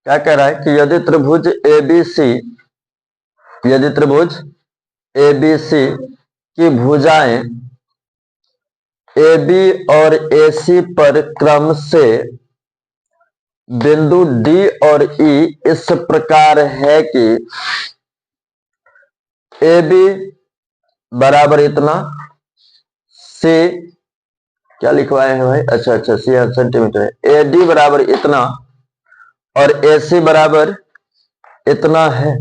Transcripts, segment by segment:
क्या कह रहा है कि यदि त्रिभुज एबीसी की भुजाएं AB और AC पर क्रम से बिंदु D और E इस प्रकार है कि AB बराबर इतना, C क्या लिखवाए हैं भाई, अच्छा C सेंटीमीटर है, AD बराबर इतना और AC बराबर इतना है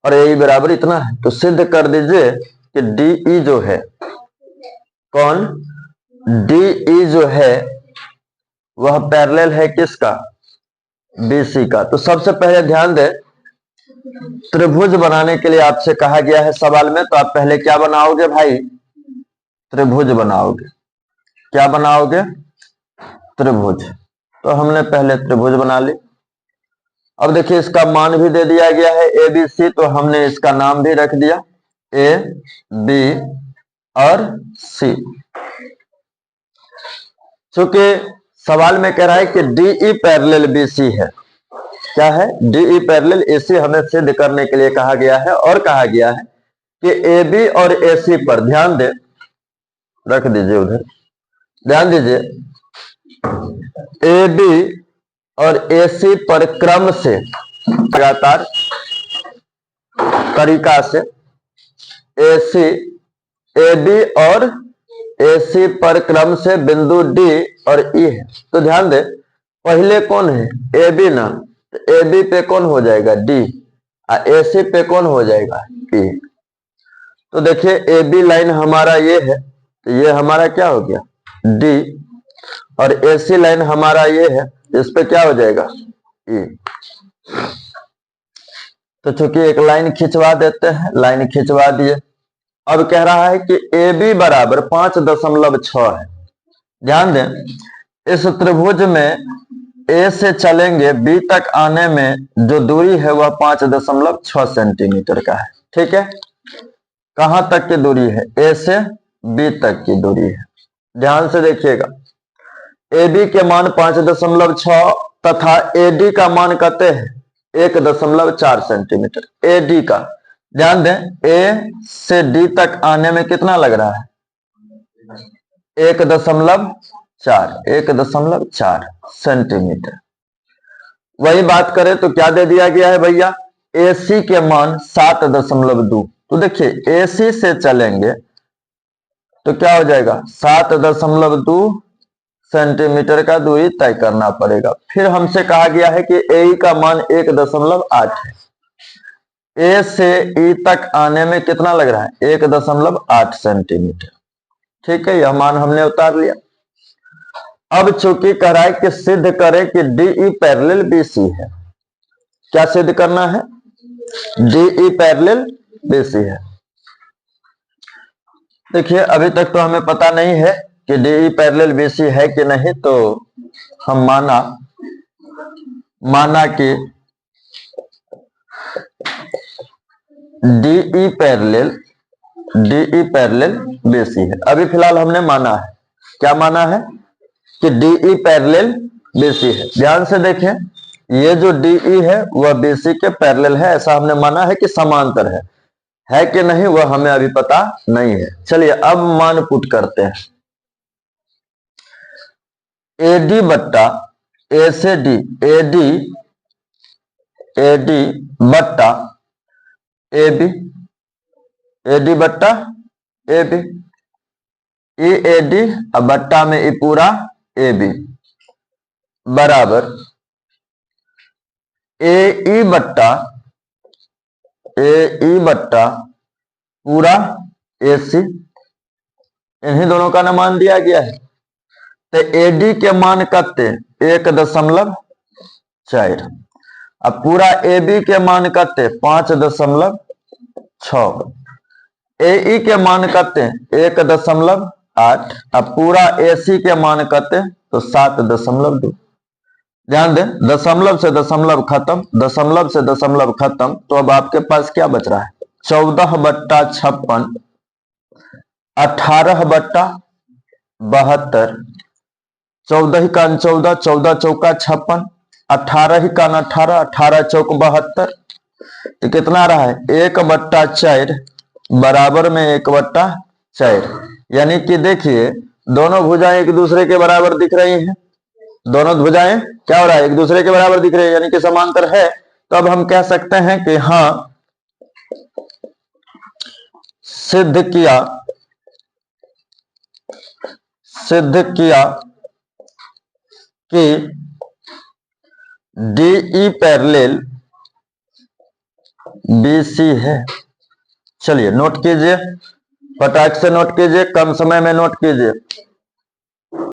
और AE बराबर इतना है, तो सिद्ध कर दीजिए कि DE जो है, कौन, DE जो है वह पैरेलल है किसका, BC का। तो सबसे पहले ध्यान दें, त्रिभुज बनाने के लिए आपसे कहा गया है सवाल में, तो आप पहले क्या बनाओगे भाई, त्रिभुज बनाओगे। क्या बनाओगे, त्रिभुज। तो हमने पहले त्रिभुज बना ली। अब देखिए इसका मान भी दे दिया गया है ABC, तो हमने इसका नाम भी रख दिया A, B और C। चूंकि सवाल में कह रहा है कि DE पैरेलल BC है, क्या है, DE पैरेलल AC हमें सिद्ध करने के लिए कहा गया है, और कहा गया है कि AB और AC पर ध्यान दे, रख दीजिए उधर, ध्यान दीजिए, AB और AC पर क्रम से लगातार तरीका से AB और AC पर क्रम से बिंदु D और E है। तो ध्यान दे, पहले कौन है, AB ना, तो AB पे कौन हो जाएगा, D, और AC पे कौन हो जाएगा, E। तो देखिए AB लाइन हमारा ये है, तो ये हमारा क्या हो गया, D, और AC लाइन हमारा ये है, इस पे क्या हो जाएगा, E। तो चूंकि एक लाइन खिंचवा देते हैं, लाइन खिंचवा दिए। अब कह रहा है कि AB बराबर 5.6 है। ध्यान दें, इस त्रिभुज में A से चलेंगे B तक आने में जो दूरी है वह 5.6 सेंटीमीटर का है। ठीक है, कहां तक की दूरी है, A से B तक की दूरी है। ध्यान से देखिएगा, AB के मान 5.6 तथा AD का मान कहते हैं 1.4 सेंटीमीटर, AD का। ध्यान दें, A से D तक आने में कितना लग रहा है, 1.4 सेंटीमीटर। वही बात करें तो क्या दे दिया गया है भैया, AC के मान 7.2। तो देखिए AC से चलेंगे तो क्या हो जाएगा, 7.2 सेंटीमीटर का दूरी तय करना पड़ेगा। फिर हमसे कहा गया है कि AE का मान 1.8 है, A से E तक आने में कितना लग रहा है, 1.8 सेंटीमीटर। ठीक है, यह मान हमने उतार लिया। अब चूंकि कह रहा है कि सिद्ध करें कि DE पैरेलल BC है। क्या सिद्ध करना है, DE पैरेलल BC है। देखिए अभी तक तो हमें पता नहीं है कि DE पैरेलल BC है कि नहीं, तो हम माना कि DE पैरेलल BC है। अभी फिलहाल हमने माना है, क्या माना है कि DE पैरेलल BC है। ध्यान से देखें, ये जो DE है वह BC के पैरेलल है, ऐसा हमने माना है कि समांतर है कि नहीं वह हमें अभी पता नहीं है। चलिए अब मान पुट करते हैं, AD बट्टा A से D, AD बट्टा AB, AD बट्टा AB, EAD बट्टा में E पूरा AB बराबर AE बट्टा पूरा AC। इन्हीं दोनों का ना मान दिया गया है, तो AD के मान कते 1.4, अब पूरा AB के मान कते 5.6, AE के मान कते 1.8, अब पूरा AC के मान कते तो 7.2। ध्यान दें, दशमलव से दशमलव खत्म, दशमलव से दशमलव खत्म, तो अब आपके पास क्या बच रहा है, 14/56, 18/72, 14 का 14, 14 चौका 56, 18 ही कान 18, 18 चौक 72, तो कितना आ रहा है 1/4 बराबर में 1/4। यानी कि देखिए दोनों भुजाएं एक दूसरे के बराबर दिख रही हैं, दोनों भुजाएं क्या हो रहा है एक दूसरे के बराबर दिख रही है, यानी कि समांतर है। तो अब हम कह सकते हैं कि हाँ सिद्ध किया कि DE पैरेलल BC है। चलिए नोट कीजिए, फटाक से नोट कीजिए, कम समय में नोट कीजिए।